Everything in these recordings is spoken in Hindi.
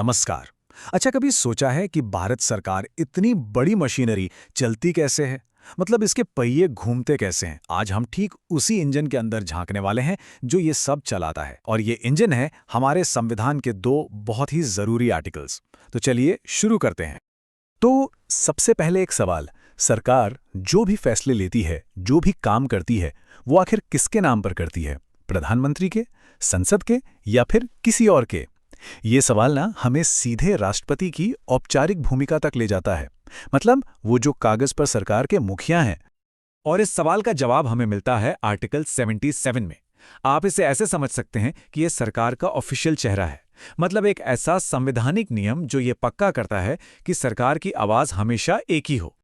नमस्कार। अच्छा, कभी सोचा है कि भारत सरकार इतनी बड़ी मशीनरी चलती कैसे है? मतलब इसके पहिए घूमते कैसे हैं? आज हम ठीक उसी इंजन के अंदर झांकने वाले हैं जो ये सब चलाता है। और ये इंजन है हमारे संविधान के दो बहुत ही जरूरी आर्टिकल्स। तो चलिए शुरू करते हैं। तो सबसे पहले एक सवाल, सरकार जो भी फैसले लेती है, जो भी काम करती है, वो आखिर किसके नाम पर करती है? प्रधानमंत्री के, संसद के या फिर किसी और के? ये सवाल ना हमें सीधे राष्ट्रपति की औपचारिक भूमिका तक ले जाता है। मतलब वो जो कागज पर सरकार के मुखिया हैं। और इस सवाल का जवाब हमें मिलता है आर्टिकल 77 में। आप इसे ऐसे समझ सकते हैं कि ये सरकार का ऑफिशियल चेहरा है। मतलब एक ऐसा संवैधानिक नियम जो ये पक्का करता है कि सरकार की आवाज हमेशा एक ही हो।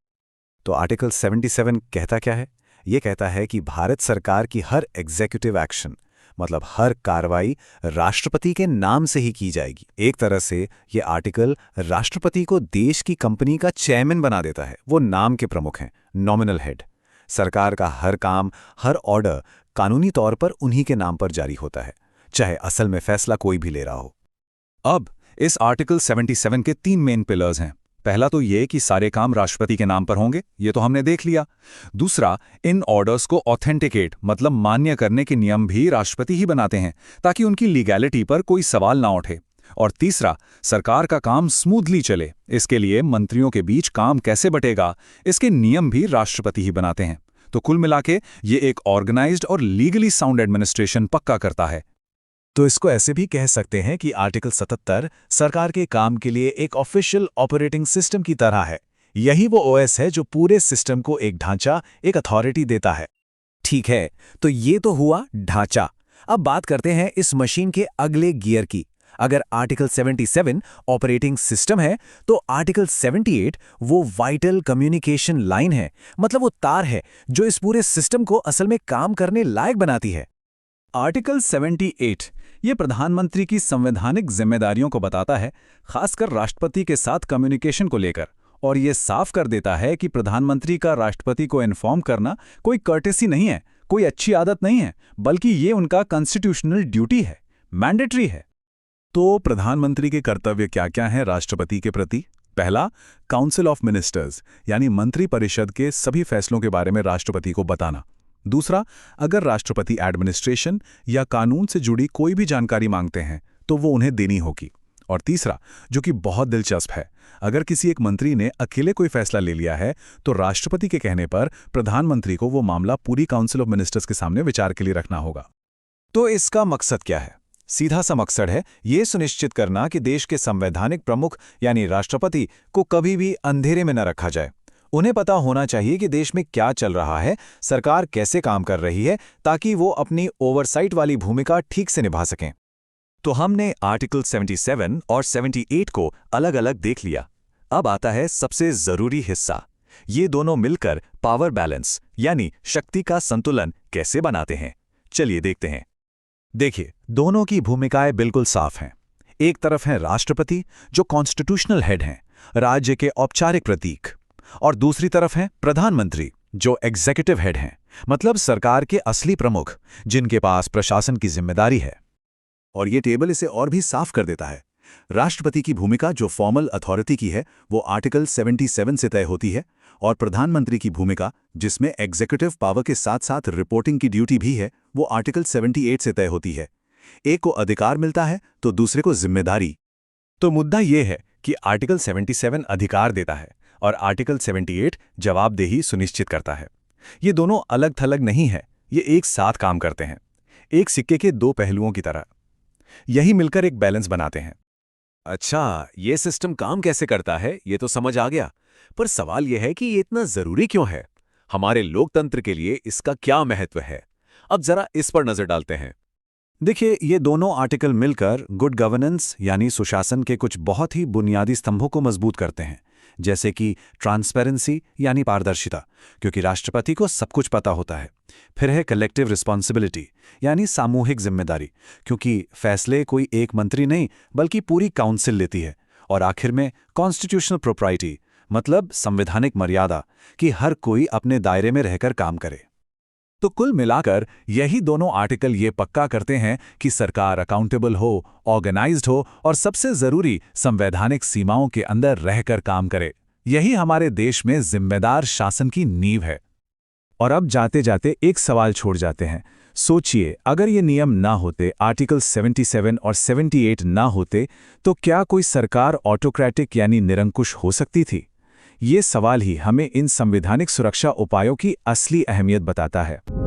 तो आर्टिकल 77 कहता क्या है? ये कहता है कि भारत सरकार की हर एग्जीक्यूटिव एक्शन, मतलब हर कार्रवाई, राष्ट्रपति के नाम से ही की जाएगी। एक तरह से ये आर्टिकल राष्ट्रपति को देश की कंपनी का चेयरमैन बना देता है। वो नाम के प्रमुख हैं, नॉमिनल हेड। सरकार का हर काम, हर ऑर्डर कानूनी तौर पर उन्हीं के नाम पर जारी होता है, चाहे असल में फैसला कोई भी ले रहा हो। अब इस आर्टिकल 77 के 3 मेन पिलर्स हैं। पहला तो ये कि सारे काम राष्ट्रपति के नाम पर होंगे, ये तो हमने देख लिया। दूसरा, इन ऑर्डर्स को ऑथेंटिकेट मतलब मान्य करने के नियम भी राष्ट्रपति ही बनाते हैं ताकि उनकी लीगैलिटी पर कोई सवाल ना उठे। और तीसरा, सरकार का काम स्मूथली चले, इसके लिए मंत्रियों के बीच काम कैसे बटेगा, इसके नियम भी राष्ट्रपति ही बनाते हैं। तो कुल मिलाके ये एक ऑर्गेनाइज्ड और लीगली साउंड एडमिनिस्ट्रेशन पक्का करता है। तो इसको ऐसे भी कह सकते हैं कि आर्टिकल 77 सरकार के काम के लिए एक ऑफिशियल ऑपरेटिंग सिस्टम की तरह है। यही वो ओएस है जो पूरे सिस्टम को एक ढांचा, एक अथॉरिटी देता है। ठीक है, तो ये तो हुआ ढांचा। अब बात करते हैं इस मशीन के अगले गियर की। अगर आर्टिकल 77 ऑपरेटिंग सिस्टम है, तो आर्टिकल 78 वो वाइटल कम्युनिकेशन लाइन है। मतलब वो तार है जो इस पूरे सिस्टम को असल में काम करने लायक बनाती है। आर्टिकल 78 ये प्रधानमंत्री की संवैधानिक जिम्मेदारियों को बताता है, खासकर राष्ट्रपति के साथ कम्युनिकेशन को लेकर। और ये साफ कर देता है कि प्रधानमंत्री का राष्ट्रपति को इन्फॉर्म करना कोई कर्टेसी नहीं है, कोई अच्छी आदत नहीं है, बल्कि ये उनका कॉन्स्टिट्यूशनल ड्यूटी है, मैंडेटरी है। तो प्रधानमंत्री के कर्तव्य क्या-क्या हैं राष्ट्रपति के प्रति? पहला, काउंसिल ऑफ मिनिस्टर्स यानी मंत्री परिषद के सभी फैसलों के बारे में राष्ट्रपति को बताना। दूसरा, अगर राष्ट्रपति एडमिनिस्ट्रेशन या कानून से जुड़ी कोई भी जानकारी मांगते हैं तो वो उन्हें देनी होगी। और तीसरा, जो कि बहुत दिलचस्प है, अगर किसी एक मंत्री ने अकेले कोई फैसला ले लिया है तो राष्ट्रपति के कहने पर प्रधानमंत्री को वो मामला पूरी काउंसिल ऑफ मिनिस्टर्स के सामने विचार के लिए रखना होगा। तो इसका मकसद क्या है? सीधा सा मकसद है ये सुनिश्चित करना कि देश के संवैधानिक प्रमुख यानी राष्ट्रपति को कभी भी अंधेरे में न रखा जाए। उन्हें पता होना चाहिए कि देश में क्या चल रहा है, सरकार कैसे काम कर रही है, ताकि वो अपनी ओवरसाइट वाली भूमिका ठीक से निभा सकें। तो हमने आर्टिकल 77 और 78 को अलग अलग देख लिया। अब आता है सबसे जरूरी हिस्सा। ये दोनों मिलकर पावर बैलेंस यानी शक्ति का संतुलन कैसे बनाते हैं। चलिए देखते हैं। देखिए, दोनों की भूमिकाएं बिल्कुल साफ हैं। एक तरफ है राष्ट्रपति जो कॉन्स्टिट्यूशनल हेड हैं, राज्य के औपचारिक प्रतीक, और दूसरी तरफ है प्रधानमंत्री जो एग्जीक्यूटिव हेड हैं, मतलब सरकार के असली प्रमुख जिनके पास प्रशासन की जिम्मेदारी है। और ये टेबल इसे और भी साफ कर देता है। राष्ट्रपति की भूमिका जो फॉर्मल अथॉरिटी की है वो आर्टिकल 77 से तय होती है, और प्रधानमंत्री की भूमिका जिसमें एग्जीक्यूटिव पावर के साथ साथ रिपोर्टिंग की ड्यूटी भी है वो आर्टिकल 78 से तय होती है। एक को अधिकार मिलता है तो दूसरे को जिम्मेदारी। तो मुद्दा ये है कि आर्टिकल 77 अधिकार देता है और आर्टिकल 78 जवाबदेही सुनिश्चित करता है। ये दोनों अलग थलग नहीं है, ये एक साथ काम करते हैं, एक सिक्के के दो पहलुओं की तरह। यही मिलकर एक बैलेंस बनाते हैं। अच्छा, ये सिस्टम काम कैसे करता है ये तो समझ आ गया, पर सवाल यह है कि ये इतना जरूरी क्यों है? हमारे लोकतंत्र के लिए इसका क्या महत्व है? अब जरा इस पर नजर डालते हैं। देखिए, ये दोनों आर्टिकल मिलकर गुड गवर्नेंस यानी सुशासन के कुछ बहुत ही बुनियादी स्तंभों को मजबूत करते हैं, जैसे कि ट्रांसपेरेंसी यानी पारदर्शिता, क्योंकि राष्ट्रपति को सब कुछ पता होता है। फिर है कलेक्टिव रिस्पॉन्सिबिलिटी यानी सामूहिक जिम्मेदारी, क्योंकि फैसले कोई एक मंत्री नहीं बल्कि पूरी काउंसिल लेती है। और आखिर में कॉन्स्टिट्यूशनल प्रोप्राइटी मतलब संवैधानिक मर्यादा कि हर कोई अपने दायरे में रहकर काम करे। तो कुल मिलाकर यही दोनों आर्टिकल ये पक्का करते हैं कि सरकार अकाउंटेबल हो, ऑर्गेनाइज्ड हो और सबसे जरूरी संवैधानिक सीमाओं के अंदर रहकर काम करे। यही हमारे देश में जिम्मेदार शासन की नींव है। और अब जाते जाते एक सवाल छोड़ जाते हैं। सोचिए, अगर ये नियम ना होते, आर्टिकल 77 और 78 ना होते, तो क्या कोई सरकार ऑटोक्रेटिक यानी निरंकुश हो सकती थी? ये सवाल ही हमें इन संवैधानिक सुरक्षा उपायों की असली अहमियत बताता है।